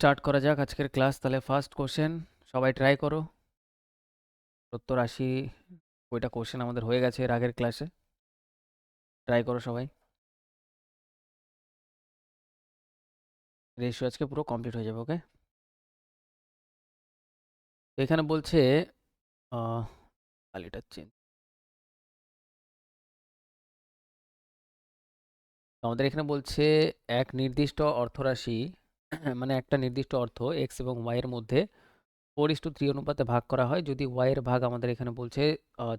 Start করা যাক আজকের ক্লাস। তাহলে ফার্স্ট কোশ্চেন সবাই ট্রাই করো। 70-80 ওইটা কোশ্চেন আমাদের হয়ে গেছে এর আগের ক্লাসে। ট্রাই করো সবাই। রেশিও আজকে পুরো কমপ্লিট হয়ে যাবে। ওকে, তো এখানে বলছে কালিটা চেঞ্জ। তো আমাদের এখানে বলছে এক নির্দিষ্ট অর্থরাশি মানে একটা নির্দিষ্ট অর্থ এক্স এবং ওয়াই এর মধ্যে 4:3 অনুপাতে ভাগ করা হয়। যদি ওয়াই এর ভাগ আমাদের এখানে বলছে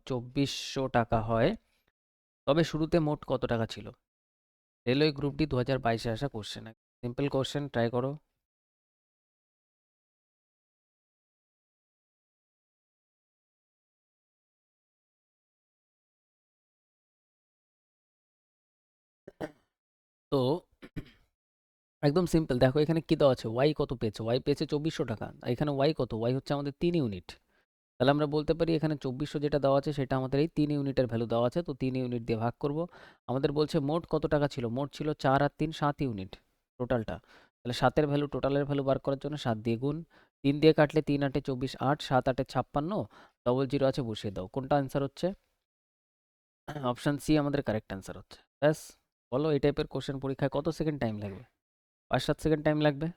2400 টাকা হয়, তবে শুরুতে মোট কত টাকা ছিল? রেলওয়ে গ্রুপ ডি 2022-এ আসা কোশ্চেন। সিম্পল কোশ্চেন, ট্রাই করো। তো একদম সিম্পল, দেখো এখানে কি দেওয়া আছে, ওয়াই কত পেয়েছে? ওয়াই পেয়েছে 2400 টাকা। আর এখানে ওয়াই কত? ওয়াই হচ্ছে আমাদের 3 ইউনিট। তাহলে আমরা বলতে পারি এখানে 2400 যেটা দেওয়া আছে সেটা আমাদের এই 3 ইউনিটের ভ্যালু দেওয়া আছে, তো 3 ইউনিট দিয়ে ভাগ করব। আমাদের বলছে মোট কত টাকা ছিল? মোট ছিল 4 আর 3 7 ইউনিট টোটালটা। তাহলে 7 এর ভ্যালু, টোটালের ভ্যালু বার করার জন্য 7 দিয়ে গুণ, 3 দিয়ে কাটলে 3 8 24, 8 7 8 56, ডবল জিরো আছে বসিয়ে দাও। কোনটা অ্যান্সার হচ্ছে? অপশান সি আমাদের কারেক্ট অ্যান্সার হচ্ছে। ব্যাস, বলো এই টাইপের কোশ্চেন পরীক্ষায় কত সেকেন্ড টাইম লাগবে? 5-7 সেকেন্ড টাইম লাগবে।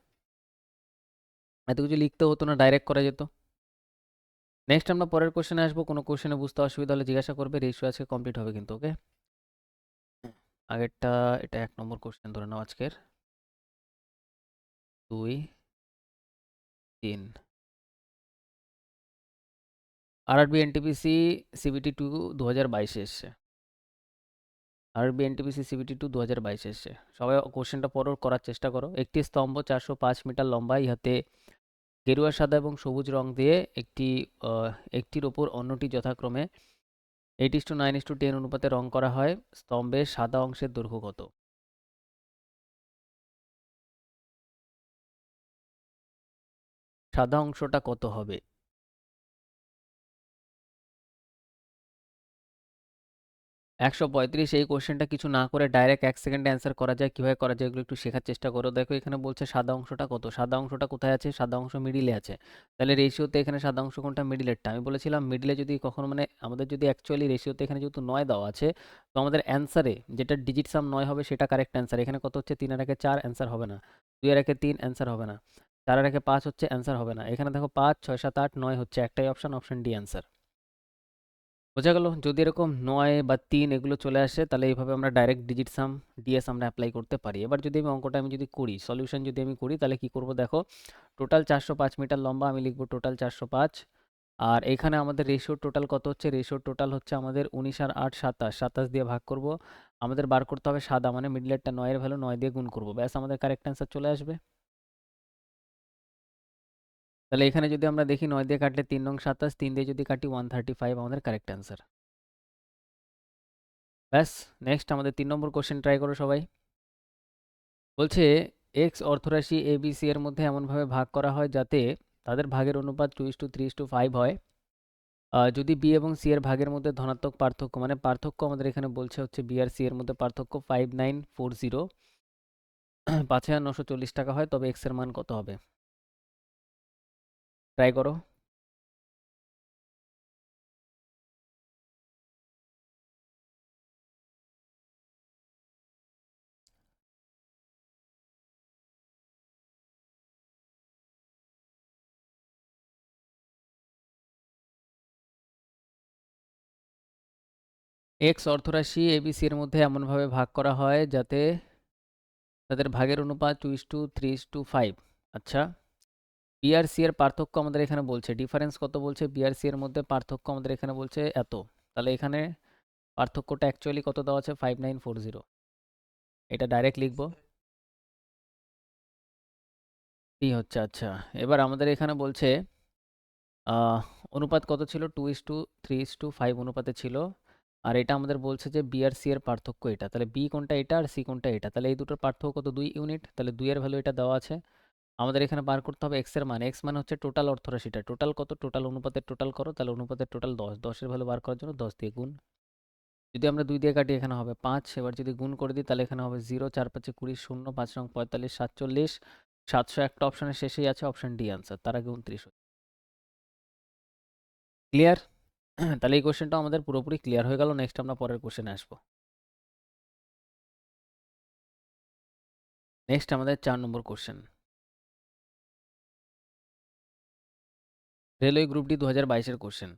এত কিছু লিখতে হতো না, ডাইরেক্ট করা যেত। নেক্সট আমরা পরের কোশ্চেনে আসবো। কোনো কোশ্চেনে বুঝতে অসুবিধা হলে জিজ্ঞাসা করবে। রেশিও আজকে কমপ্লিট হবে কিন্তু। ওকে, আগেরটা, এটা 1 নম্বর কোশ্চেন ধরে নাও আজকের। 2 3 আরআরবি এনটিপিসি সিবিটি 2 2022 এসছে। আরআরবি এনটিপিসি সিবিটি 2 2022 এসছে। সবাই কোশ্চেনটা পড়ো, করার চেষ্টা করো। একটি স্তম্ভ 405 মিটার লম্বা, ইহাতে গেরুয়া, সাদা এবং সবুজ রং দিয়ে একটির ওপর অন্যটি যথাক্রমে 8:9:10 অনুপাতে রং করা হয়। স্তম্ভের সাদা অংশের দৈর্ঘ্য কত? সাদা অংশটা কত হবে? 135। এই কোশ্চেনটা কিছু না করে ডাইরেক্ট 1 সেকেন্ডে অ্যান্সার করা যায়। কিভাবে করা যায় এগুলো একটু শেখার চেষ্টা করো। দেখো এখানে বলছে সাদা অংশটা কত। সাদা অংশটা কোথায় আছে? সাদা অংশ মিডিলে আছে। তাহলে রেশিওতে এখানে সাদা অংশ কোনটা? মিডিলেরটা। আমি বলেছিলাম মিডিলে যদি কখনো, মানে আমাদের যদি অ্যাকচুয়ালি রেশিওতে এখানে যেহেতু 9 দেওয়া আছে, তো আমাদের অ্যান্সারে যেটা ডিজিট সাম 9 হবে সেটা কারেক্ট অ্যান্সার। এখানে কত হচ্ছে? 3 এর একে 4, অ্যান্সার হবে না। 2 এর একে 3, অ্যান্সার হবে না। 4 এর একে 5 হচ্ছে, অ্যান্সার হবে না। এখানে দেখো 5 6 7 8 9 হচ্ছে, একটাই অপশন, অপশন ডি অ্যান্সার। বোঝা গেল? যদি এরকম 9 বা 3 এগুলো চলে আসে, তাহলে এইভাবে আমরা ডাইরেক্ট ডিজিট সাম ডিএস আমরা অ্যাপ্লাই করতে পারি। এবার যদি আমি অঙ্কটা যদি করি, সলিউশন যদি আমি করি, তাহলে কি করব দেখো। টোটাল 405 মিটার লম্বা, আমি লিখব টোটাল 405। আর এখানে আমাদের রেশিওর টোটাল কত হচ্ছে? রেশিওর টোটাল হচ্ছে আমাদের 19 আর 8 27, 27 দিয়ে ভাগ করব। আমাদের বার করতে হবে সাদা, মানে মিডলেরটা 9 এর ভ্যালু 9 দিয়ে গুণ করব। ব্যাস, আমাদের কারেক্ট অ্যান্সার চলে আসবে। তাহলে এখানে যদি আমরা দেখি 9 দিয়ে কাটলে 3 নং 27, 3 দিয়ে যদি কাটি 135 আমাদের কারেক্ট অ্যান্সার। ব্যাস, নেক্সট আমাদের 3 নম্বর কোশ্চেন ট্রাই করো সবাই। বলছে এক্স অর্থরাশি এ বি সি এর মধ্যে এমনভাবে ভাগ করা হয় যাতে তাদের ভাগের অনুপাত 2:3:5 হয়। যদি বি এবং সি এর ভাগের মধ্যে ধনাত্মক পার্থক্য, মানে পার্থক্য আমাদের এখানে বলছে হচ্ছে বি আর সি এর মধ্যে পার্থক্য 5940 5,940 টাকা হয়, তবে এক্স এর মান কত হবে? ট্রাই করো। এক্স অর্থরাশি এ বি সি এর মধ্যে এমনভাবে ভাগ করা হয় যাতে তাদের ভাগের অনুপাত 2:3:5। আচ্ছা, বি আর সি এর পার্থক্য আমাদের এখানে বলছে, ডিফারেন্স কত বলছে? বি আর সি এর মধ্যে পার্থক্য আমাদের এখানে বলছে এত। তাহলে এখানে পার্থক্যটা অ্যাকচুয়ালি কত দেওয়া আছে? 5940। এটা ডাইরেক্ট লিখবো। এই হচ্ছে, আচ্ছা। এবার আমাদের এখানে বলছে আহ, অনুপাত কত ছিল? 2:3:5 অনুপাতে ছিল। আর এটা আমাদের বলছে যে বি আর সি এর পার্থক্য এটা। তাহলে বি কোনটা? এটা। আর সি কোনটা? এটা। তাহলে এই দুটোর পার্থক্য কত? 2 ইউনিট। তাহলে 2 এর ভ্যালু এটা দেওয়া আছে। আমাদের এখানে বার করতে হবে এক্স এর মান। এক্স মানে হচ্ছে টোটাল অর্থরাশিটা। টোটাল কত? টোটাল অনুপাতের টোটাল করো। তাহলে অনুপাতের টোটাল 10। 10 এর ভ্যালু বার করার জন্য 10 দিয়ে গুণ। যদি আমরা 2 দিয়ে কাটি, এখানে হবে 5। এবার যদি গুণ করে দিই তাহলে এখানে হবে 0, 4 5 20, 0 5 রং 45, 47। 701টা অপশনের শেষেই আছে অপশন ডি আনসার, তার আগে 29 হচ্ছে। ক্লিয়ার? তাহলে এই কোশ্চেনটা আমাদের পুরোপুরি ক্লিয়ার হয়ে গেল। নেক্সট আমরা পরের কোশ্চেনে আসবো। নেক্সট আমাদের 4 নম্বর কোশ্চেন। রেলওয়ে গ্রুপ ডি 2022-এর কোশ্চেন।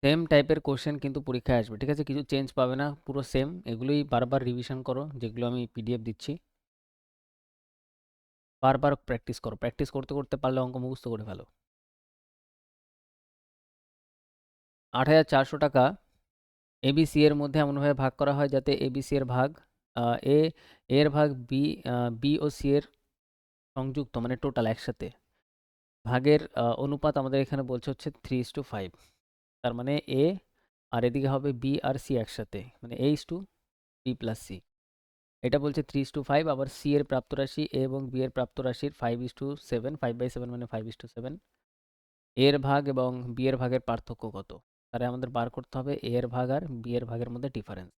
সেম টাইপের কোশ্চেন কিন্তু পরীক্ষায় আসবে, ঠিক আছে? কিছু চেঞ্জ পাবে না, পুরো সেম। এগুলোই বারবার রিভিশন করো, যেগুলো আমি পিডিএফ দিচ্ছি। বারবার প্র্যাকটিস করো, প্র্যাকটিস করতে করতে পারলে অঙ্ক মুখস্থ করে ফেলো। 8,400 টাকা এবিসি এর মধ্যে এমনভাবে ভাগ করা হয় যাতে এবিসি এর ভাগ এ এর ভাগ বি, বি ও সি এর সংযুক্ত মানে টোটাল একসাথে ভাগের অনুপাত আমাদের এখানে বলছে হচ্ছে 3:5। তার মানে এ আর এদিকে হবে বি আর সি একসাথে, মানে A:B+C। এটা বলছে 3:5। আবার সি এর প্রাপ্ত রাশি এ এবং বি এর প্রাপ্ত রাশির 5:7, 5/7 মানে 5:7। এর ভাগ এবং বি এর ভাগের পার্থক্য কত? তাহলে আমাদের বার করতে হবে এ এর ভাগ আর বি এর ভাগের মধ্যে ডিফারেন্স।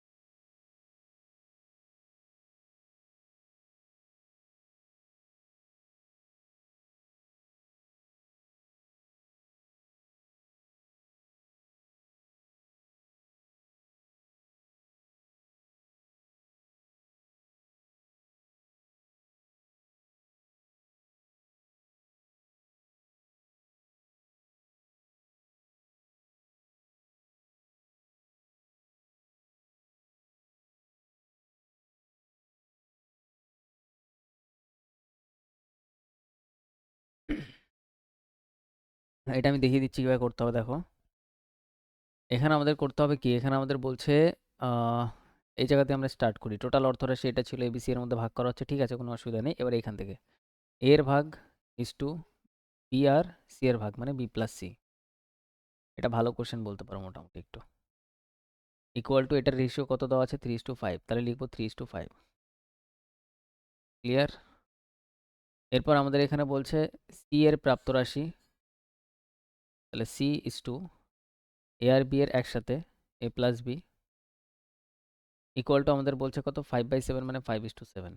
এটা আমি দেখিয়ে দিচ্ছি কিভাবে করতে হবে, দেখো। এখানে আমাদের করতে হবে কি, এখানে আমাদের বলছে আহ, এই জায়গাতে আমরা স্টার্ট করি। টোটাল অর্থরাশি এটা ছিল, এবিসি এর মধ্যে ভাগ করা হচ্ছে, ঠিক আছে, কোনো অসুবিধা নেই। এবার এখান থেকে এর ভাগ is to B R C এর ভাগ মানে B+C। এটা ভালো কোশ্চেন বলতে পারো মোটামুটি একটু। ইকুয়াল টু এটার রেশিও কত দেওয়া আছে 3:5, তাহলে লিখবো 3:5। ক্লিয়ার? এরপর আমাদের এখানে বলছে সি এর প্রাপ্ত রাশি, তাহলে সি ইস টু এ আর বি এর একসাথে A+B ইকুয়াল টু আমাদের বলছে কত 5/7 মানে 5:7।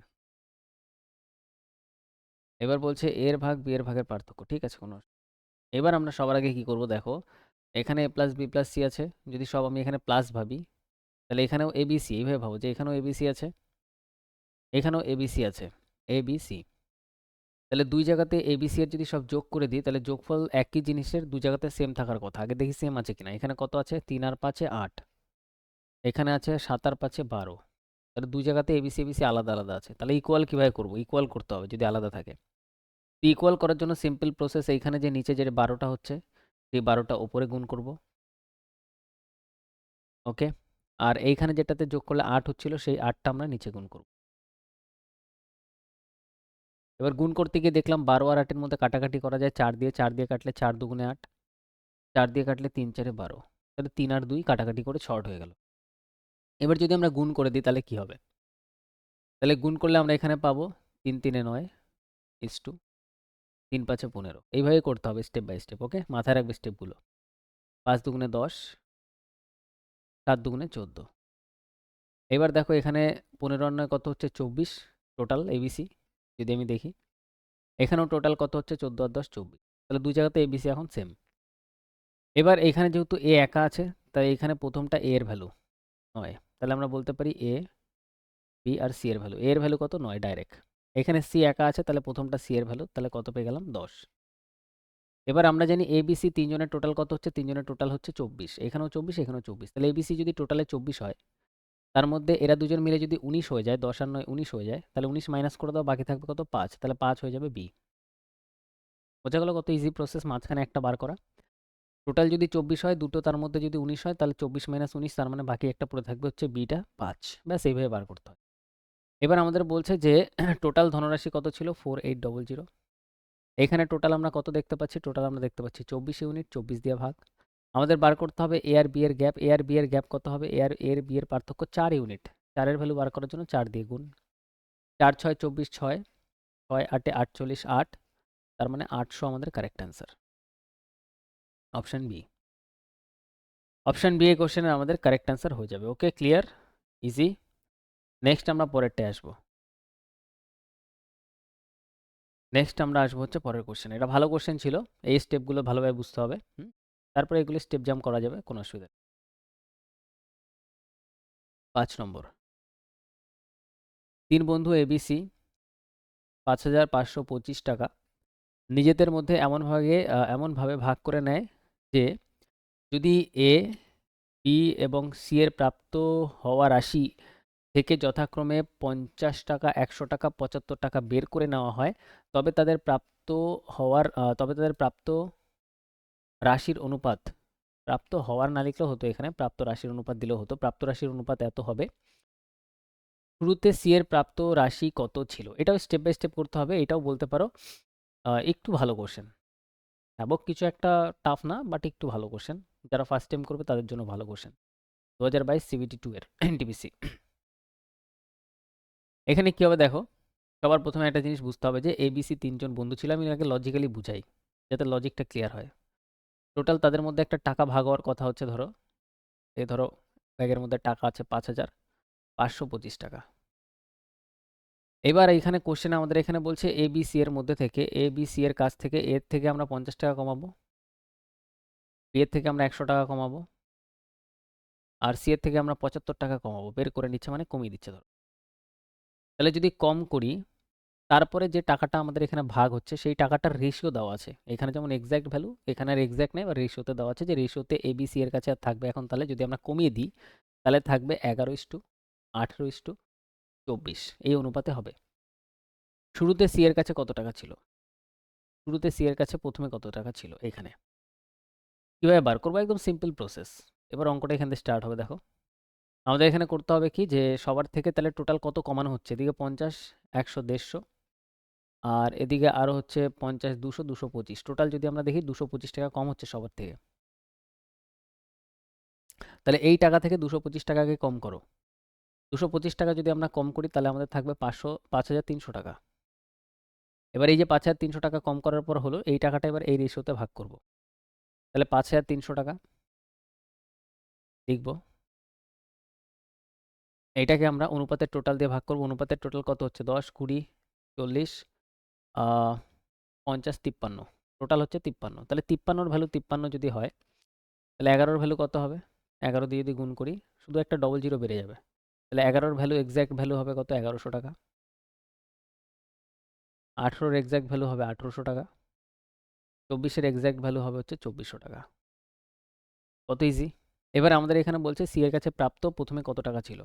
এবার বলছে এর ভাগ বি এর ভাগের পার্থক্য, ঠিক আছে কোনো। এবার আমরা সবার আগে কি করব, দেখো এখানে A+B+C আছে। যদি সব আমি এখানে প্লাস ভাবি, তাহলে এখানেও এবিসি, এইভাবে ভাবো যে এখানেও এবিসি আছে, এখানেও এবিসি আছে, ABC। তাহলে দুই জায়গাতে এবিসি এর যদি সব যোগ করে দিই, তাহলে যোগফল একই জিনিসের দুই জায়গাতে সেম থাকার কথা। আগে দেখি সেম আছে কিনা। এখানে কত আছে, 3 আর 5 8, এখানে আছে 7 আর 5 12। তাহলে দুই জায়গাতে এবিসি এবিসি আলাদা আলাদা আছে। তাহলে ইকুয়াল কিভাবে করব, ইকুয়াল করতে হবে যদি আলাদা থাকে। ইকুয়াল করার জন্য সিম্পল প্রসেস, এইখানে যে নিচে যে 12টা হচ্ছে সেই 12টা উপরে গুণ করব। ওকে। আর এইখানে যেটাতে যোগ করলে 8 হচ্ছিল সেই 8টা আমরা নিচে গুণ করব। এবার গুণ করতে গিয়ে দেখলাম 12 আর 8 এর মধ্যে কাটাকাটি করা যায় 4 দিয়ে। 4 দিয়ে কাটলে 4 দুগুণে 8, 4 দিয়ে কাটলে 3 4 12। তাহলে 3 আর 2 কাটাকাটি করে শর্ট হয়ে গেল। এবার যদি আমরা গুণ করে দিই তাহলে কি হবে? তাহলে গুণ করলে আমরা এখানে পাবো 3 3 9 ইস টু 3 5 15। এইভাবে করতে হবে স্টেপ বাই স্টেপ। ওকে, মাথায় রাখবে স্টেপগুলো। 5 দুগুণে 10, 7 দুগুণে 14। এবার দেখো এখানে 15 আর 9 কত হচ্ছে 24 টোটাল এবিসি। যদি আমি দেখি এখানেও টোটাল কত হচ্ছে 14 আর 10 24। তাহলে দুই জায়গাতে এবিসি এখন সেম। এবার এখানে যেহেতু এ একা আছে, তাই এখানে প্রথমটা এ এর ভ্যালু 9। তাহলে আমরা বলতে পারি এ বি আর সি এর ভ্যালু। এ এর ভ্যালু কত 9 ডাইরেক্ট। এখানে সি একা আছে, তাহলে প্রথমটা সি এর ভ্যালু, তাহলে কত পেয়ে গেলাম 10। এবার আমরা জানি এ বি সি তিনজনের টোটাল কত হচ্ছে, তিনজনের টোটাল হচ্ছে 24। এখানেও 24 এখানেও 24। তাহলে এবিসি যদি টোটালে 24 হয়, তার মধ্যে এরা দুজন মিলে যদি 19 হয়ে যায়, 10 আর 9 19 হয়ে যায়, তাহলে 19 মাইনাস করে দাও, বাকি থাকবে কত 5। তাহলে 5 হয়ে যাবে বি। বোঝা গেল কত ইজি প্রসেস মাঝখানে একটা বার করা। টোটাল যদি 24 হয়, দুটো তার মধ্যে যদি 19 হয়, তাহলে 24 মাইনাস 19, তার মানে বাকি একটা পড়ে থাকবে হচ্ছে বিটা 5। ব্যাস এইভাবে বার করতে হয়। এবার আমাদের বলছে যে টোটাল ধনরাশি কত ছিল 4800। এখানে টোটাল আমরা কত দেখতে পাচ্ছি, টোটাল আমরা দেখতে পাচ্ছি 24 ইউনিট। 24 দিয়ে ভাগ। আমাদের বার করতে হবে এ আর বি এর গ্যাপ। এ আর বি এর গ্যাপ কত হবে, এর বি এর পার্থক্য 4 ইউনিট। 4 এর ভ্যালু বার করার জন্য 4 দিয়ে গুণ। 4 6 24, 6 6 8 48 8। তার মানে 800 আমাদের correct answer, option B. Option B এই কোশ্চেনের আমাদের কারেক্ট অ্যান্সার হয়ে যাবে। ওকে, ক্লিয়ার, ইজি। নেক্সট আমরা পরেরটায় আসবো। নেক্সট আমরা আসবো হচ্ছে পরের কোশ্চেন। এটা ভালো কোশ্চেন ছিল, এই স্টেপগুলো ভালোভাবে বুঝতে হবে। তারপরে এগুলো স্টেপ জাম্প করা যাবে, কোনো অসুবিধা নেই। 5 নম্বর, তিন বন্ধু এবিসি 5,525 টাকা নিজেদের মধ্যে এমনভাবে ভাগ করে নেয় যে যদি এ, বি এবং সি এর প্রাপ্ত হওয়া রাশি থেকে যথাক্রমে 50 টাকা, 100 টাকা, 75 টাকা বের করে নেওয়া হয়, তবে তাদের প্রাপ্ত রাশির অনুপাত, প্রাপ্ত হওয়ার না লিখলেও হতো, এখানে প্রাপ্ত রাশির অনুপাত দিলেও হতো, প্রাপ্ত রাশির অনুপাত এত হবে। শুরুতে সি এর প্রাপ্ত রাশি কত ছিল? এটাও স্টেপ বাই স্টেপ করতে হবে, এটাও বলতে পারো একটু ভালো কোশ্চেন। এবং কিছু একটা টাফ না, বাট একটু ভালো কোশ্চেন। যারা ফার্স্ট টাইম করবে তাদের জন্য ভালো কোশ্চেন। 2022 সিবিটি 2 এর এনটিপিসি। এখানে কি হবে দেখো, সবার প্রথমে একটা জিনিস বুঝতে হবে যে এবিসি তিনজন বন্ধু ছিল। আমি আগে লজিক্যালি বুঝাই যাতে লজিকটা ক্লিয়ার হয়। টোটাল তাদের মধ্যে একটা টাকা ভাগ হওয়ার কথা হচ্ছে, ধরো ব্যাগের মধ্যে টাকা আছে 5,525 টাকা। এবার এইখানে কোশ্চেন আমাদের এখানে বলছে এবিসি এর মধ্যে থেকে, এবিসি এর কাছ থেকে এর থেকে আমরা 50 টাকা কমাবো, বি এর থেকে আমরা 100 টাকা কমাবো, আর সি এর থেকে আমরা 75 টাকা কমাবো। বের করে নিচ্ছে মানে কমিয়ে দিচ্ছে ধরো। তাহলে যদি কম করি, তারপরে যে টাকাটা আমাদের এখানে ভাগ হচ্ছে সেই টাকাটার রেশিও দেওয়া আছে। এখানে যেমন এক্সাক্ট ভ্যালু, এখানে আর এক্সাক্ট নেই, বা রেশিওতে দেওয়া আছে যে রেশিওতে এবিসি এর কাছে আর থাকবে এখন। তাহলে যদি আমরা কমিয়ে দিই তাহলে থাকবে 11:18:24, এই অনুপাতে হবে। শুরুতে সি এর কাছে কত টাকা ছিল? শুরুতে সি এর কাছে প্রথমে কত টাকা ছিল? এখানে কিভাবে বার করবো? একদম সিম্পল প্রসেস। এবার অঙ্কটা এখান থেকে স্টার্ট হবে। দেখো আমাদের এখানে করতে হবে কি, যে সবার থেকে তাহলে টোটাল কত কমানো হচ্ছে? এদিকে 50, 100, 150, আর এদিকে আরো হচ্ছে 50, 200, 225। টোটাল যদি আমরা দেখি 225 টাকা কম হচ্ছে সবার থেকে। তাহলে এই টাকা থেকে 225 টাকাকে কম করো। 225 টাকা যদি আমরা কম করি তাহলে আমাদের থাকবে 5,300 টাকা। এবার এই যে 5,300 টাকা কম করার পর হলো, এই টাকাটা এবার এই রেশিওতে ভাগ করব। তাহলে 5,300 টাকা লিখবো। এইটাকে আমরা অনুপাতের টোটাল দিয়ে ভাগ করব। অনুপাতের টোটাল কত হচ্ছে? 10, 20, 40, 50, 53। টোটাল হচ্ছে 53। তাহলে 53-র ভ্যালু 53 যদি হয়, তাহলে 11-র ভ্যালু কত হবে? 11 দিয়ে যদি গুণ করি, শুধু একটা ডবল জিরো বেড়ে যাবে। তাহলে 11-র ভ্যালু, এক্স্যাক্ট ভ্যালু হবে কত? 1100 টাকা। 18-র এক্স্যাক্ট ভ্যালু হবে 1800 টাকা। 24-এর এক্স্যাক্ট ভ্যালু হবে হচ্ছে 2400 টাকা। কত ইজি! এবার আমাদের এখানে বলছে সি এর কাছে প্রাপ্ত প্রথমে কত টাকা ছিল।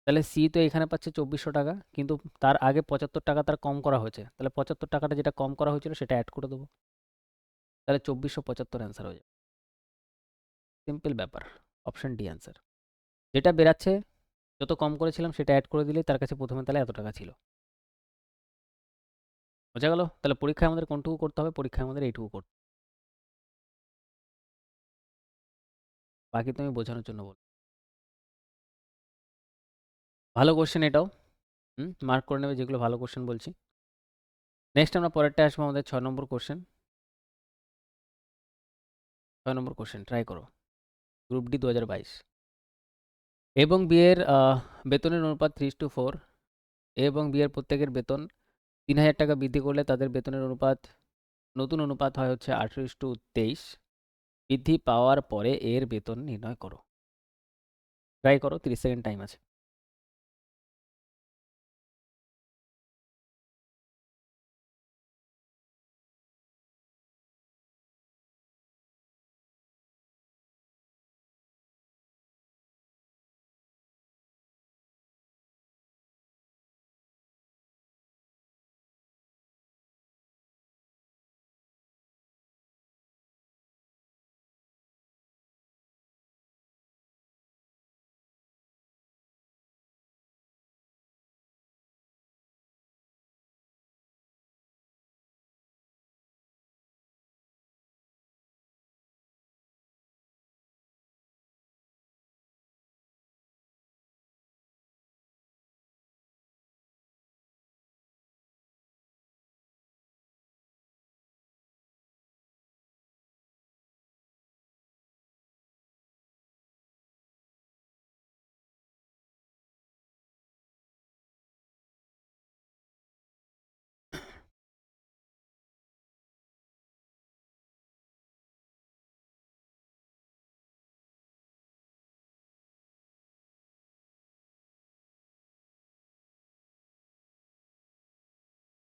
তাহলে সি তো এখানে পাচ্ছে 2400 টাকা, কিন্তু তার আগে 75 টাকা তার কম করা হয়েছে। তাহলে 75 টাকাটা যেটা কম করা হয়েছিল সেটা অ্যাড করে দেবো। তাহলে 2475 অ্যান্সার হয়ে যাবে। সিম্পল ব্যাপার। Option D answer. যেটা বেরাচ্ছে, যত কম করেছিলাম সেটা অ্যাড করে দিলেই তার কাছে প্রথমে তাহলে এত টাকা ছিল। বোঝা গেল? তাহলে পরীক্ষায় আমাদের কোনটুকু করতে হবে? পরীক্ষায় আমাদের এইটুকু করতে হবে। বাকি তুমি বোঝানোর জন্য বল। ভালো কোশ্চেন এটাও। মার্ক করে নেবে যেগুলো ভালো কোশ্চেন বলছি। নেক্সট আমরা পরেরটা আসবো, আমাদের 6 নম্বর কোশ্চেন। 6 নম্বর কোশ্চেন ট্রাই করো। Group D 2022। এবং বি এর বেতনের অনুপাত 3:4। এ এবং বি এর প্রত্যেকের বেতন 3,000 টাকা বৃদ্ধি করলে তাদের বেতনের নতুন অনুপাত হয় হচ্ছে 18:23। বৃদ্ধি পাওয়ার পরে এর বেতন নির্ণয় করো। ট্রাই করো, 30 সেকেন্ড টাইম আছে।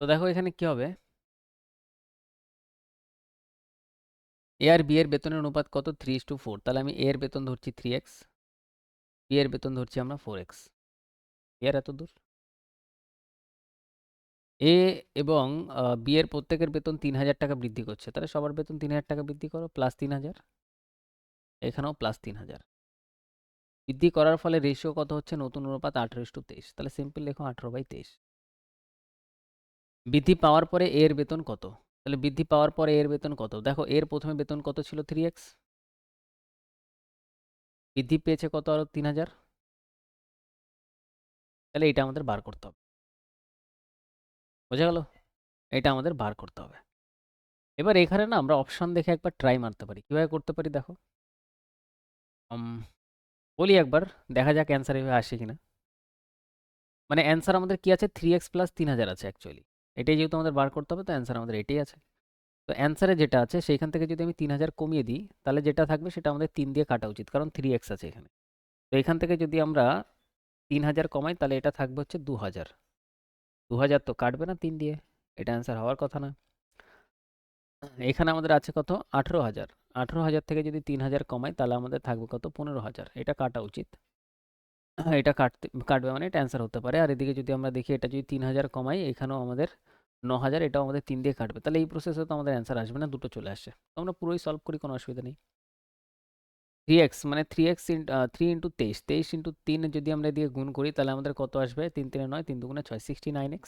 তো দেখো এখানে কি হবে, এ আর বি এর বেতনের অনুপাত কত, 3:4। তাহলে আমি এ এর বেতন ধরছি 3x, বি এর বেতন ধরছি আমরা 4x। এর এত দূর এ এবং বি এর প্রত্যেকের বেতন 3,000 টাকা বৃদ্ধি করছে, তাহলে সবার বেতন 3,000 টাকা বৃদ্ধি করো, প্লাস 3,000, এখানেও প্লাস 3,000। বৃদ্ধি করার ফলে রেশিও কত হচ্ছে, নতুন অনুপাত 18:23। তাহলে সিম্পল লেখো 18/23। বৃদ্ধি পাওয়ার পরে এর বেতন কত, তাহলে বৃদ্ধি পাওয়ার পরে এর বেতন কত, দেখো এর প্রথমে বেতন কত ছিল, 3x, বৃদ্ধি পেয়েছে কত আরো 3,000, তাহলে এটা আমাদের বার করতে হবে। বোঝা গেল, এটা আমাদের বার করতে হবে। এবার এখানে না আমরা অপশন দেখে একবার ট্রাই মারতে পারি, কিভাবে করতে পারি দেখো। বলি একবার, দেখা যাক অ্যান্সার এভাবে আসে কিনা। মানে অ্যান্সার আমাদের কি আছে, 3x প্লাস 3,000 আছে অ্যাকচুয়ালি। এটাই যেহেতু আমাদের বার করতে হবে, তো অ্যান্সার আমাদের এটাই আছে। তো অ্যান্সারে যেটা আছে সেইখান থেকে যদি আমি 3,000 কমিয়ে দিই, তাহলে যেটা থাকবে সেটা আমাদের 3 দিয়ে কাটা উচিত, কারণ 3x আছে এখানে। তো এখান থেকে যদি আমরা 3,000 কমাই, তাহলে এটা থাকবে হচ্ছে 2,000। 2,000 তো কাটবে না 3 দিয়ে, এটা অ্যান্সার হওয়ার কথা না। এখানে আমাদের আছে কত, 18,000। 18,000 থেকে যদি 3,000 কমাই, তাহলে আমাদের থাকবে কত, 15,000। এটা কাটা উচিত, এটা কাটবে মানে এটা অ্যান্সার হতে পারে। আর এদিকে যদি আমরা দেখি, এটা যদি 3,000 কমাই, এখানেও আমাদের 9,000, এটাও আমাদের 3 দিয়ে কাটবে, তাহলে এই প্রসেসে তো আমাদের অ্যান্সার আসবে না, দুটো চলে আসে। তো আমরা পুরোই সলভ করি, কোনো অসুবিধা নেই। 3x মানে 3x 3 ইন্টু 23, 23 ইন্টু 3 যদি আমরা এদিকে গুণ করি, তাহলে আমাদের কত আসবে, 3 3 9, 3 2 6, 69x।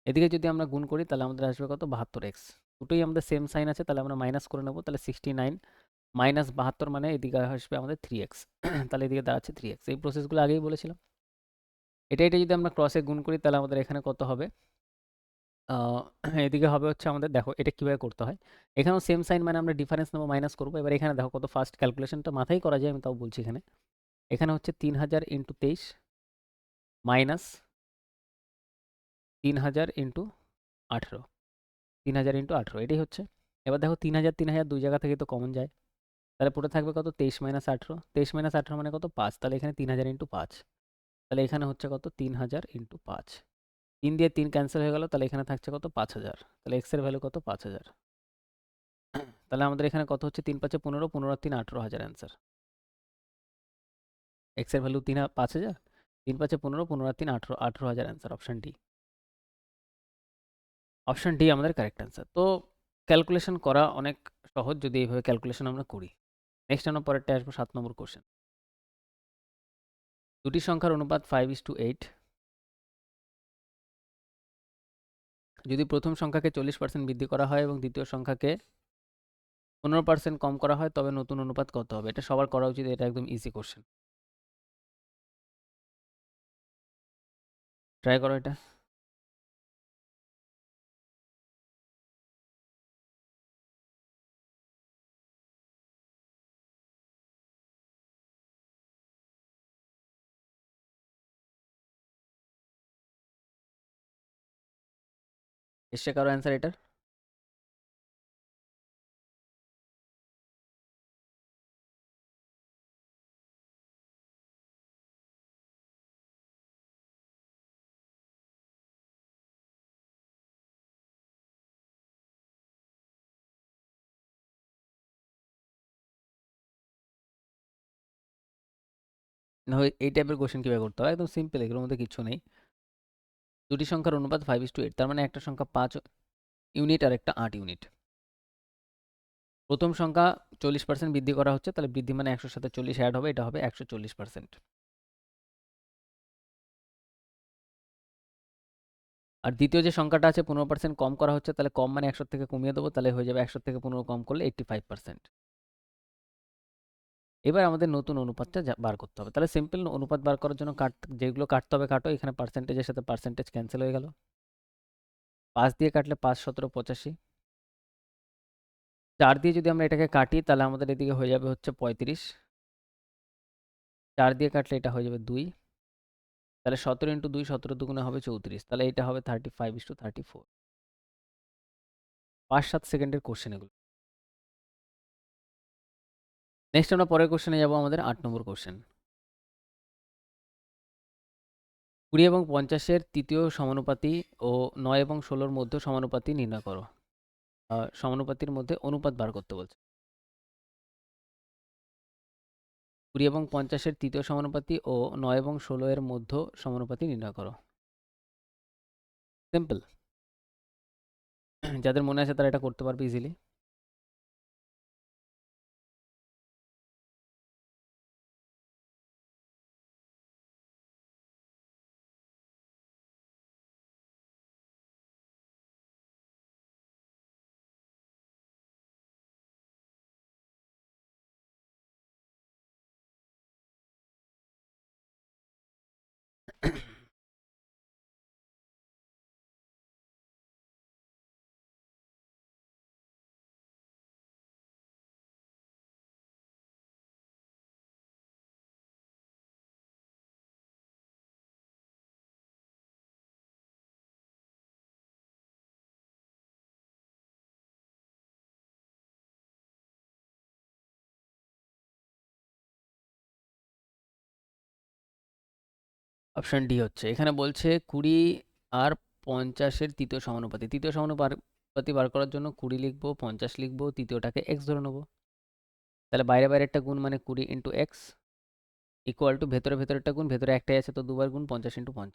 এদিকে যদি আমরা গুণ করি, তাহলে আমাদের আসবে কত, 72x। দুটোই আমাদের সেম সাইন আছে, তাহলে আমরা মাইনাস করে নেবো, তাহলে 69 মাইনাস 72 মানে এদিকে আসবে আমাদের 3x। তাহলে এদিকে দাঁড়াচ্ছে 3x। এই প্রসেসগুলো আগেই বলেছিলাম। এটা যদি আমরা ক্রসে গুণ করি, তাহলে আমাদের এখানে কত হবে, আহ, এদিকে হবে হচ্ছে আমাদের, দেখো এটা কিভাবে করতে হয়। এখানেও সেম সাইন, মানে আমরা ডিফারেন্স নেবো, মাইনাস করবো। এবার এখানে দেখো কত ফার্স্ট, ক্যালকুলেশনটা মাথায় করা যায়, আমি তাও বলছি। এখানে এখানে হচ্ছে 3,000 ইন্টু 23 মাইনাস 3,000 ইন্টু 18, 3,000 ইন্টু 18, এটাই হচ্ছে। এবার দেখো 3,000 3,000 দুই জায়গা থেকে তো কমন যায়, তাহলে পুরো থাকবে কত, 23 মাইনাস 18, 23 মাইনাস 18 মানে কত, 5। তাহলে এখানে 3,000 ইন্টু 5, তাহলে এখানে হচ্ছে কত, 3,000 ইন্টু 5। 3 দিয়ে 3 ক্যান্সেল হয়ে গেল, তাহলে এখানে থাকছে কত, 5,000। তাহলে এক্স এর ভ্যালু কত, 5,000। তাহলে আমাদের এখানে কত হচ্ছে, 3 5 15, 15 আর 3 18,000 অ্যান্সার। এক্স এর ভ্যালু 5,000, 3 5 15, 15 আর 3 18, 18,000 answer, option D. Option D আমাদের কারেক্ট অ্যান্সার। তো ক্যালকুলেশন করা অনেক সহজ যদি এইভাবে ক্যালকুলেশন আমরা করি। নেক্সট আমরা পরেরটা আসবো, 7 নম্বর কোশ্চেন। দুটি সংখ্যার অনুপাত 5:8। যদি প্রথম সংখ্যাকে 40% বৃদ্ধি করা হয় এবং দ্বিতীয় সংখ্যাকে 15% কম করা হয়, তবে নতুন অনুপাত কত হবে? এটা সবার করা উচিত, এটা একদম ইজি কোশ্চেন। ট্রাই করো এটা। এসে কারো অ্যান্সার এটার? না, এই টাইপের কোশ্চেন কিভাবে করতে হয়, একদম সিম্পল, এগুলোর মধ্যে কিছু নেই। দুটি সংখ্যার অনুপাত 5:8, তার মানে একটা সংখ্যা 5 ইউনিট আর একটা 8 ইউনিট। প্রথম সংখ্যা 40% বৃদ্ধি করা হচ্ছে, তাহলে বৃদ্ধি মানে 100 সাথে 40 অ্যাড হবে, এটা হবে 140%। আর দ্বিতীয় যে সংখ্যাটা আছে 15% কম করা হচ্ছে, তাহলে কম মানে 100 থেকে কমিয়ে দেবো, তাহলে হয়ে যাবে 100 থেকে 15 কম করলে 85%। এবার আমাদের নতুন অনুপাতটা বার করতে হবে। তাহলে সিম্পল, অনুপাত বার করার জন্য যেগুলো কাটতে হবে কাটো। এখানে পার্সেন্টেজের সাথে পার্সেন্টেজ ক্যান্সেল হয়ে গেল। 5 দিয়ে কাটলে 5 17 85। 4 দিয়ে যদি আমরা এটাকে কাটি, তাহলে আমাদের এদিকে হয়ে যাবে হচ্ছে 35। 4 দিয়ে কাটলে এটা হয়ে যাবে 2, তাহলে 17 ইন্টু 2, 17 দুগুণে হবে 34, তাহলে এটা হবে 35:34। 5-7 সেকেন্ডের কোশ্চেন এগুলো। নেক্সট আমরা পরের কোশ্চেনে যাবো, আমাদের 8 নম্বর কোশ্চেন। 20 এবং 50-এর তৃতীয় সমানুপাতি ও 9 এবং 16-র মধ্যে সমানুপাতি নির্ণয় করো। সমানুপাতির মধ্যে অনুপাত বার করতে বলছে। 20 এবং 50-এর তৃতীয় সমানুপাতি ও 9 এবং 16-এর মধ্যে সমানুপাতি নির্ণয় করো। সিম্পল। যাদের মনে আছে তারা এটা করতে পারবে ইজিলি। অপশন ডি হচ্ছে, এখানে বলছে 20 আর 50-এর তৃতীয় সমানুপাতি। তৃতীয় সমানুপাতি বার করার জন্য 20 লিখবো, 50 লিখবো, তৃতীয়টাকে x ধরে নেবো। তাহলে বাইরে বাইরেরটা গুণ মানে 20 ইন্টু এক্স ইকুয়াল টু ভেতরে ভেতরেরটা গুণ, ভেতরে একটাই আছে তো দুবার গুণ 50 ইন্টু 50।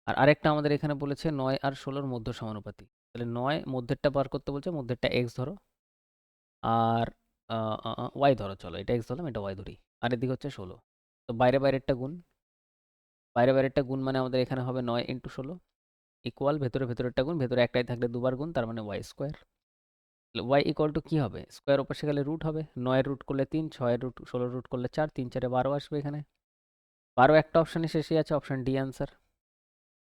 আর আরেকটা আমাদের এখানে বলেছে 9 আর 16-র মধ্য সমানুপাতি। তাহলে 9 মধ্যেরটা বার করতে বলছে, মধ্যেরটা x ধরো আর y ধরো। চলো এটা x ধরলাম, এটা y ধরি। আর এদিকে হচ্ছে 16। তো বাইরে বাইরেরটা গুণ, বাইরে বাইরেরটা গুণ মানে আমাদের এখানে হবে 9 ইন্টু 16 ইকুয়াল ভেতরে ভেতরেরটা গুণ, ভেতরে একটাই থাকলে দুবার গুণ, তার মানে y স্কোয়ার। তাহলে y ইকুয়াল টু কি হবে? স্কোয়ার ওপাশে গেলে রুট হবে। 9 রুট করলে 3, 6 রুট 16 রুট করলে 4, 3 4 12 আসবে এখানে। 12 একটা অপশানে শেষে আছে, অপশান ডি আনসার।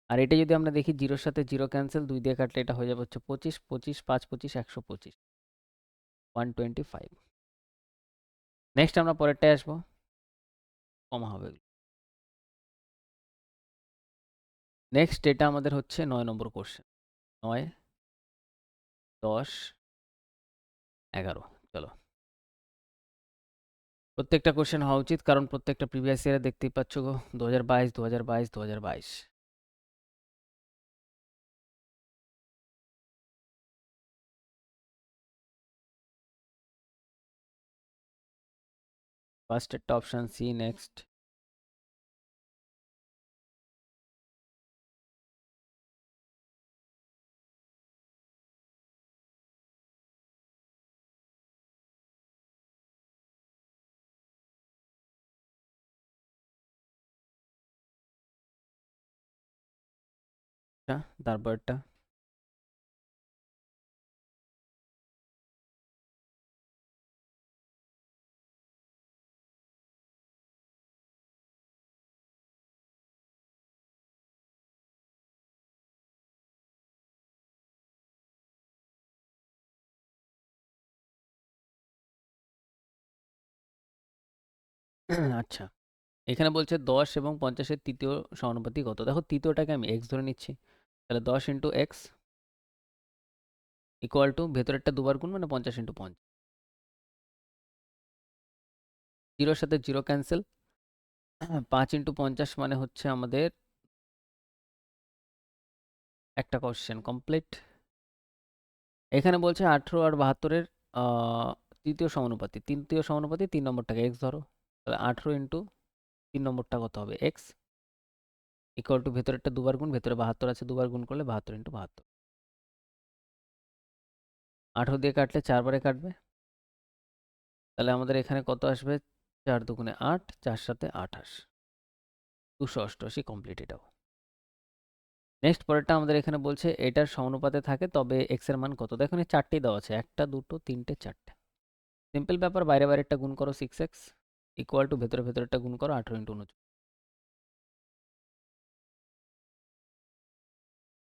আর এটা যদি আমরা দেখি, জিরোর সাথে জিরো ক্যান্সেল, 2 দিয়ে কাটলে এটা হয়ে যাবে হচ্ছে 25, 25 5 25 125, 125। নেক্সট আমরা পরেরটায় আসবো, কমা হবে। নেক্সট এটা আমাদের হচ্ছে 9 নম্বর কোশ্চেন। 9, 10, 11। চলো, প্রত্যেকটা কোশ্চেন হওয়া উচিত, কারণ প্রত্যেকটা প্রিভিয়াস ইয়ারে দেখতেই পাচ্ছ গো, 2022 2022 2022। ফার্স্ট একটা অপশন সি। নেক্সট তারপরটা। আচ্ছা, এখানে বলছে 10 এবং 50-এর তৃতীয় সমানুপাতি কত। দেখো তৃতীয়টাকে আমি x ধরে নিচ্ছি, তাহলে 10 ইন্টু এক্স ইকুয়াল টু ভেতরেরটা দুবার গুণ মানে 50 ইন্টু 50। জিরোর সাথে জিরো ক্যান্সেল, 5 ইন্টু 50 মানে হচ্ছে আমাদের একটা কোশ্চেন কমপ্লিট। এখানে বলছে 18 আর 72-এর তৃতীয় সমানুপাতি। তৃতীয় সমানুপাতি 3 নম্বরটাকে x ধরো। তাহলে 18 ইন্টু 3 নম্বরটা কত হবে? x ইকুয়াল টু ভেতরেরটা দুবার গুণ, ভেতরে 72 আছে, দুবার গুণ করলে 72 ইন্টু 72। 18 দিয়ে কাটলে 4 বারে কাটবে, তাহলে আমাদের এখানে কত আসবে? 4 দুগুণে 8, 4 সাথে 28, 288 কমপ্লিট এটাও। নেক্সট পরেরটা আমাদের এখানে বলছে এটার সমানুপাতে থাকে তবে x এর মান কত। দেখুন এই চারটেই দেওয়া আছে, একটা দুটো তিনটে চারটে। সিম্পল ব্যাপার, বাইরে বাইরেরটা গুণ করো 6x ইকুয়াল টু ভেতরে ভেতরেরটা গুণ করো 18 ইন্টু 49।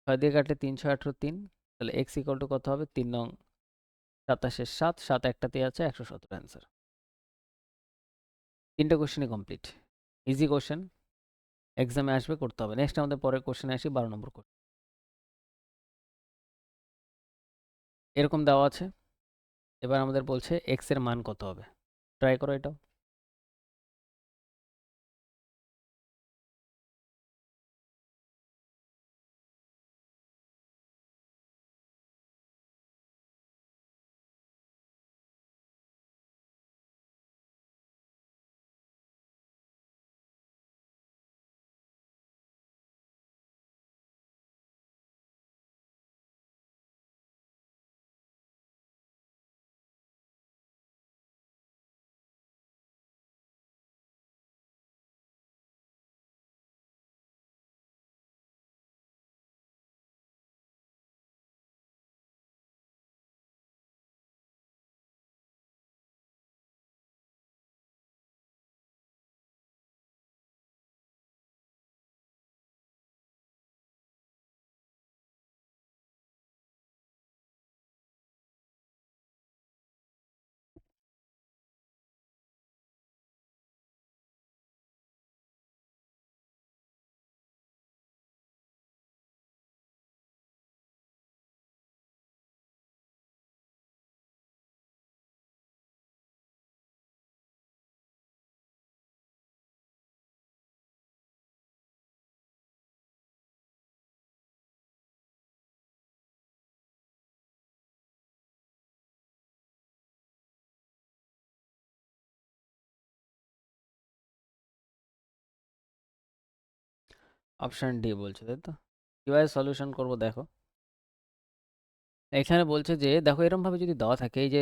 6 দিয়ে কাটলে 3 6 18 3, তাহলে x ইকুয়াল টু কত হবে? 3 নং 27 7, 7 একটাতেই আছে, 117 অ্যান্সার। তিনটে কোশ্চেনই কমপ্লিট, ইজি কোশ্চেন, এক্সামে আসবে, করতে হবে। নেক্সট আমাদের পরের কোশ্চেনে আসি, 12 নম্বর কোশ্চেন। এরকম দেওয়া আছে, এবার আমাদের বলছে x এর মান কত হবে। ট্রাই করো এটাও। অপশন ডি বলছে, তাই তো? কিভাবে সলিউশন করব দেখো। এখানে বলছে যে দেখো এরকম ভাবে যদি দেওয়া থাকে, এই যে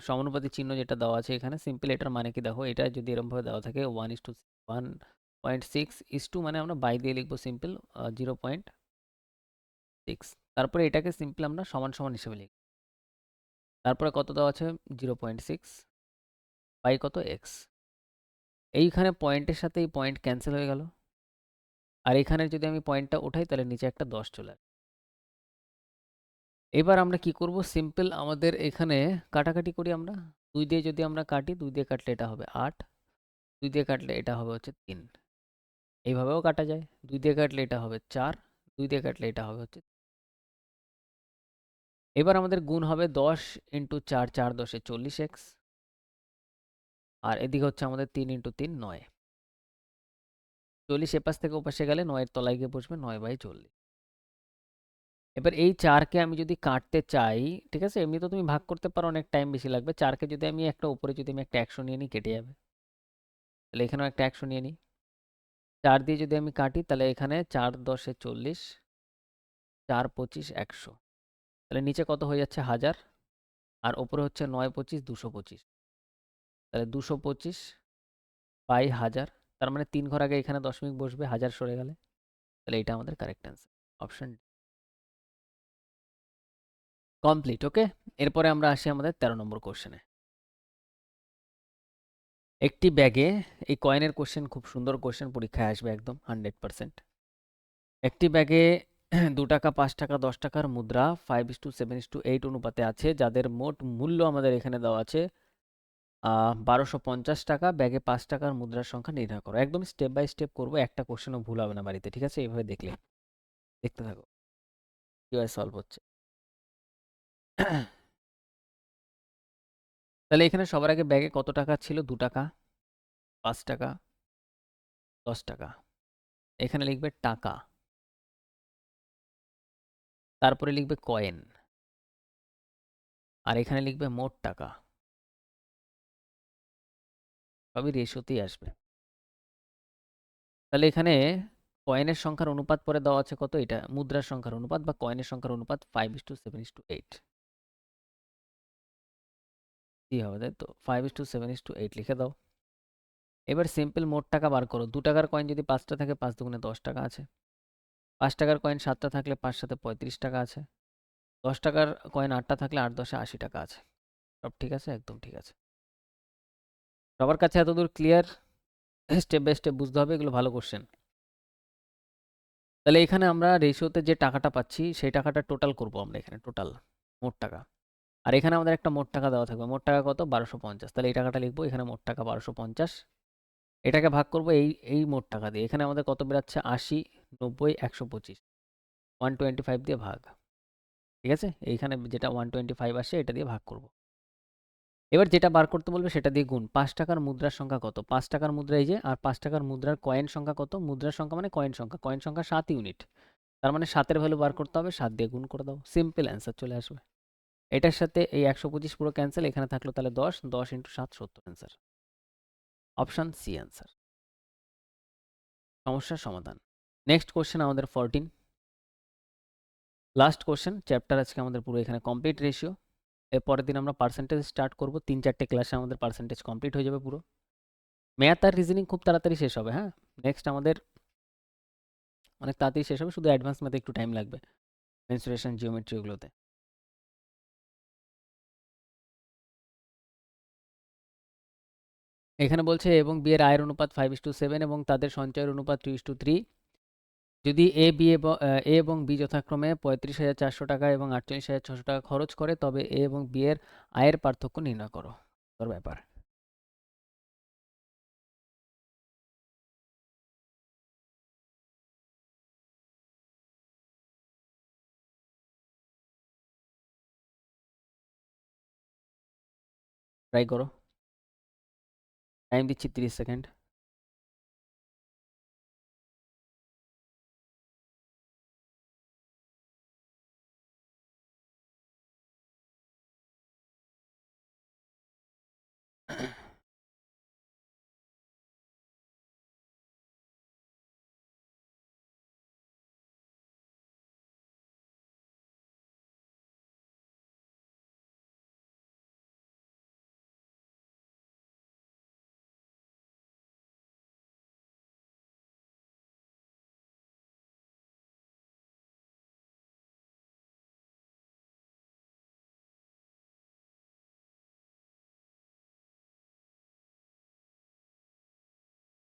সমানুপাতিক চিহ্ন যেটা দেওয়া আছে এখানে, সিম্পল এটার মানে কি দেখো, এটা যদি এরকম ভাবে দেওয়া থাকে 1:1.6 মানে আমরা বাই দিয়ে লিখবো সিম্পল 0.6। তারপরে এটাকে সিম্পল আমরা সমান সমান হিসেবে লিখব। তারপরে কত দেওয়া আছে? 0.6 বাই কত এক্স। এইখানে পয়েন্টের সাথে এই পয়েন্ট ক্যান্সেল হয়ে গেল, আর এখানে যদি আমি পয়েন্টটা উঠাই তাহলে নিচে একটা 10 চলে আসবে। এবার আমরা কি করব, সিম্পল আমাদের এখানে কাটাকাটি করি আমরা। 2 দিয়ে যদি আমরা কাটি, 2 দিয়ে কাটলে এটা হবে 8, 2 দিয়ে কাটলে এটা হবে হচ্ছে 3। এইভাবেও কাটা যায়। 2 দিয়ে কাটলে এটা হবে 4, 2 দিয়ে কাটলে এটা হবে হচ্ছে। এবার আমাদের গুণ হবে 10 ইন্টু 4, 4 10 40x, আর এদিকে হচ্ছে আমাদের 3 ইন্টু 3 9। 40 এপাশ থেকে ওপাশে গেলে 9 এর তলায় গিয়ে বসবে 9/40। এবার এই 4কে আমি যদি কাটতে চাই, ঠিক আছে, এমনি তো তুমি ভাগ করতে পারো, অনেক টাইম বেশি লাগবে। 4কে যদি আমি একটা উপরে যদি আমি একটা 100 নিয়ে নিই, কেটে যাবে। তাহলে এখানেও একটা 100 নিয়ে নিই। 4 দিয়ে যদি আমি কাটি তাহলে এখানে 4 10 40, 4 25 100। তাহলে নিচে কত হয়ে যাচ্ছে? 1000। আর ওপরে হচ্ছে 9 25 225। তাহলে 225 বাই 1000। তার মানে 3 ঘর আগে এখানে দশমিক বসবে 1000 সরে গেলে। তাহলে এটা আমাদের কারেক্ট অ্যান্সার, অপশন কমপ্লিট। ওকে, এরপরে আমরা আসি আমাদের 13 নম্বর কোশ্চেনে। একটি ব্যাগে, এই কয়েনের কোশ্চেন খুব সুন্দর কোশ্চেন, পরীক্ষায় আসবে একদম 100%। একটি ব্যাগে 2 টাকা, 5 টাকা, 10 টাকার মুদ্রা 5:7:8 অনুপাতে আছে, যাদের মোট মূল্য আমাদের এখানে দেওয়া আছে 1250 টাকা। ব্যাগে 5 টাকার মুদ্রার সংখ্যা নির্ণয় করো। একদম স্টেপ বাই স্টেপ করবো, একটা কোশ্চেনও ভুল হবে না বাড়িতে, ঠিক আছে? এইভাবে দেখলে দেখতে থাকো কিভাবে সলভ হচ্ছে। তাহলে এখানে সবার আগে ব্যাগে কত টাকা ছিল? 2 টাকা, 5 টাকা, 10 টাকা। এখানে লিখবে টাকা, তারপরে লিখবে কয়েন, আর এখানে লিখবে মোট টাকা। সবই রেশিওতেই আসবে। তাহলে এখানে কয়েনের সংখ্যার অনুপাত পরে দেওয়া আছে কত? এটা মুদ্রার সংখ্যার অনুপাত বা কয়েনের সংখ্যার অনুপাত 5:7:8। কি হবে, তাই তো? 5:7:8 লিখে দাও। এবার সিম্পল মোট টাকা বার করো। 2 টাকার কয়েন যদি 5টা থাকে, 5 দুগুণে 10 টাকা আছে। 5 টাকার কয়েন 7টা থাকলে 5 সাথে 35 টাকা আছে। 10 টাকার কয়েন 8টা থাকলে 8 10 80 টাকা আছে। সব ঠিক আছে, একদম ঠিক আছে। সবার কাছে এতদূর ক্লিয়ার? স্টেপ বাই স্টেপ বুঝতে হবে, এগুলো ভালো কোশ্চেন। তাহলে এখানে আমরা রেশিওতে যে টাকাটা পাচ্ছি সেই টাকাটা টোটাল করব আমরা এখানে, টোটাল মোট টাকা। আর এখানে আমাদের একটা মোট টাকা দেওয়া থাকবে। মোট টাকা কত? 1250। তাহলে এই টাকাটা লিখবো, এখানে মোট টাকা 1250। এটাকে ভাগ করব এই এই মোট টাকা দিয়ে। এখানে আমাদের কত বেরাচ্ছে? 80, 90, 125। 125 দিয়ে ভাগ। ঠিক আছে, এইখানে যেটা 125 আসে এটা দিয়ে ভাগ করব। এবার যেটা বার করতে বলবে সেটা দিয়ে গুণ। 5 টাকার মুদ্রার সংখ্যা কত? 5 টাকার মুদ্রা এই যে, আর 5 টাকার মুদ্রার কয়েন সংখ্যা কত? মুদ্রার সংখ্যা মানে কয়েন সংখ্যা, কয়েন সংখ্যা 7 ইউনিট। তার মানে 7 এর ভ্যালু বার করতে হবে, 7 দিয়ে গুণ করে দাও, সিম্পল অ্যান্সার চলে আসবে। এটার সাথে এই 125 পুরো ক্যান্সেল, এখানে থাকলো তাহলে 10, 10 into 7 70 answer, option C answer. সমস্যার সমাধান। নেক্সট কোশ্চেন আমাদের 14, লাস্ট কোশ্চেন। চ্যাপ্টার আজকে আমাদের পুরো এখানে কমপ্লিট রেশিও। এর পরের দিন আমরা পার্সেন্টেজ স্টার্ট করব। 3-4টে ক্লাসে আমাদের পার্সেন্টেজ কমপ্লিট হয়ে যাবে পুরো। ম্যাথ আর রিজনিং খুব তাড়াতাড়ি শেষ হবে। হ্যাঁ, নেক্সট আমাদের অনেক তাড়াতাড়ি শেষ হবে, শুধু অ্যাডভান্স ম্যাথে একটু টাইম লাগবে, মেনসুরেশন, জিওমেট্রি ওগুলোতে। এখানে বলছে এবং বি এর আয়ের অনুপাত 5:7 এবং তাদের সঞ্চয়ের অনুপাত 2:3। যদি এ এবং বি যথাক্রমে 35,400 টাকা এবং 48,600 টাকা খরচ করে, তবে এ এবং বি এর আয়ের পার্থক্য নির্ণয় করো। তোর ব্যাপার। ট্রাই করো, টাইম দিচ্ছি 30 সেকেন্ড।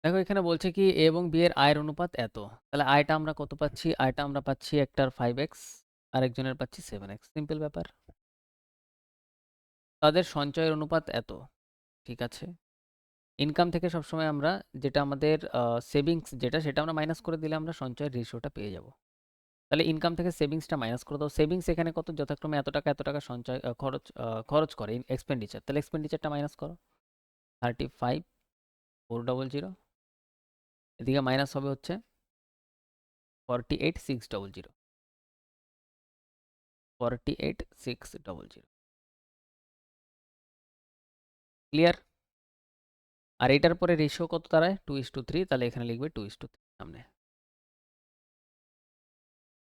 দেখো এখানে বলছে কি এ এবং বি এর আয়ের অনুপাত এত, তাহলে আয়টা আমরা কত পাচ্ছি, আয়টা আমরা পাচ্ছি একটার 5x আরেকজনের পাচ্ছি 7x, সিম্পল ব্যাপার। তাদের সঞ্চয়ের অনুপাত এত, ঠিক আছে। ইনকাম থেকে সবসময় আমরা যেটা আমাদের সেভিংস যেটা সেটা আমরা মাইনাস করে দিলে আমরা সঞ্চয়ের রেশিওটা পেয়ে যাব। তাহলে ইনকাম থেকে সেভিংসটা মাইনাস করে দাও, সেভিংস এখানে কত, যথাক্রমে এত টাকা সঞ্চয় খরচ করে এক্সপেন্ডিচার, তাহলে এক্সপেন্ডিচারটা মাইনাস করো 35,400, এদিকে মাইনাস হবে হচ্ছে 48,600, 48,600, ক্লিয়ার। আর এটার পরে রেশিও কত দাঁড়ায় 2:3, তাহলে এখানে লিখবে 2:3 সামনে।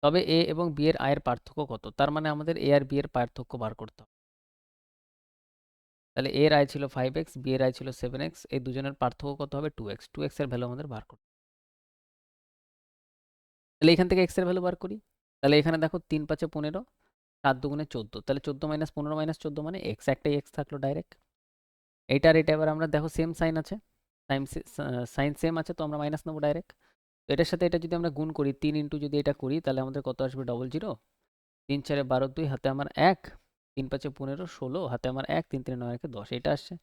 তবে এ এবং বি এর আয়ের পার্থক্য কত, তার মানে আমাদের এ আর বি এর পার্থক্য বার করতে হবে। তাহলে এর আয় ছিল 5x, বি এর আয় ছিল 7x, এই দুজনের পার্থক্য কত হবে 2x, 2x এর ভ্যালু আমাদের বার করতে হবে। তাহলে এখান থেকে x এর ভ্যালু বার করি, তাহলে এখানে দেখো 3×5 = 15, 7×2 = 14, তাহলে 14 - 15 - 14 মানে x, একটাই x থাকলো ডাইরেক্ট। এইটার এটা এবার আমরা দেখো সেম সাইন আছে, সাইন সেম আছে, তো আমরা মাইনাস নেবো ডাইরেক্ট। তো এটার সাথে এটা যদি আমরা গুণ করি 3 ইন্টু যদি এটা করি তাহলে আমাদের কত আসবে 00, 3 4 12 2 হাতে আমার 1, 3 5 15 16 হাতে আমার 1, 3 3 9 1 10, এটা আসছে।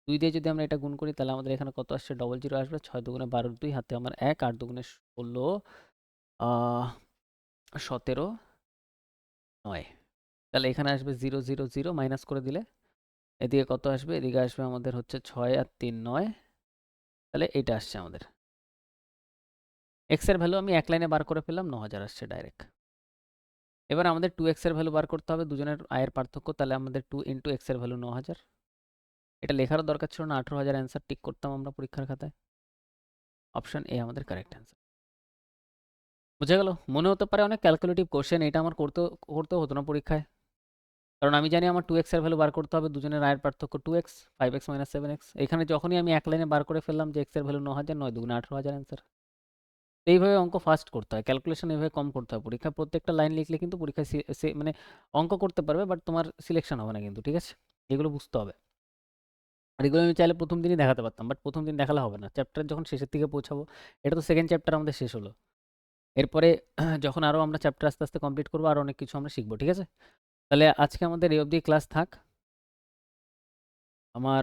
2 দিয়ে যদি আমরা এটা গুণ করি তাহলে আমাদের এখানে কত আসছে 00 আসবে, 6 2 12 2 হাতে আমার 1, 8 2 16 17 9, তাহলে এখানে আসবে 0 0 0, মাইনাস করে দিলে এদিকে কত আসবে, এদিকে আসবে আমাদের হচ্ছে 6 আর 3 9, তাহলে এটা আসছে আমাদের x এর ভ্যালু আমি এক লাইনে বার করে ফেললাম, 9000 আসছে ডাইরেক্ট। এবার আমাদের 2x এর ভ্যালু বার করতে হবে, দুজনের আয়ের পার্থক্য, তাহলে আমাদের 2 ইন্টু x এর ভ্যালু 9000, এটা লেখারও দরকার ছিল না, 18,000 অ্যান্সার টিক করতাম আমরা পরীক্ষার খাতায়। অপশন এ আমাদের কারেক্ট অ্যান্সার। বুঝে গেল? মনে হতে পারে অনেক ক্যালকুলেটিভ কোশ্চেন, এটা আমার করতেও হতো না পরীক্ষায়, কারণ আমি জানি আমার 2x এর ভ্যালু বার করতে হবে, দুজনের আয়ের পার্থক্য 2x, 5x - 7x, এখানে যখনই আমি এক লাইনে বার করে ফেললাম যে x এর ভ্যালু 9000, 9 2 18,000 অ্যান্সার। এইভাবে অঙ্ক ফাস্ট করতে হয়, ক্যালকুলেশন এইভাবে কম করতে হয় পরীক্ষায়, প্রত্যেকটা লাইন লিখলে কিন্তু পরীক্ষায় মানে অঙ্ক করতে পারবে, বাট তোমার সিলেকশন হবে না কিন্তু, ঠিক আছে, এগুলো বুঝতে হবে। আর এগুলো আমি চাইলে প্রথম দিনই দেখাতে পারতাম, বাট প্রথম দিন দেখালে হবে না, চ্যাপ্টার যখন শেষের দিকে পৌঁছাবো, এটা তো সেকেন্ড চ্যাপ্টার আমাদের শেষ হলো, এরপরে যখন আরও আমরা চ্যাপ্টার আস্তে আস্তে কমপ্লিট করবো আর অনেক কিছু আমরা শিখবো, ঠিক আছে। তাহলে আজকে আমাদের এই অবধি ক্লাস থাক। আমার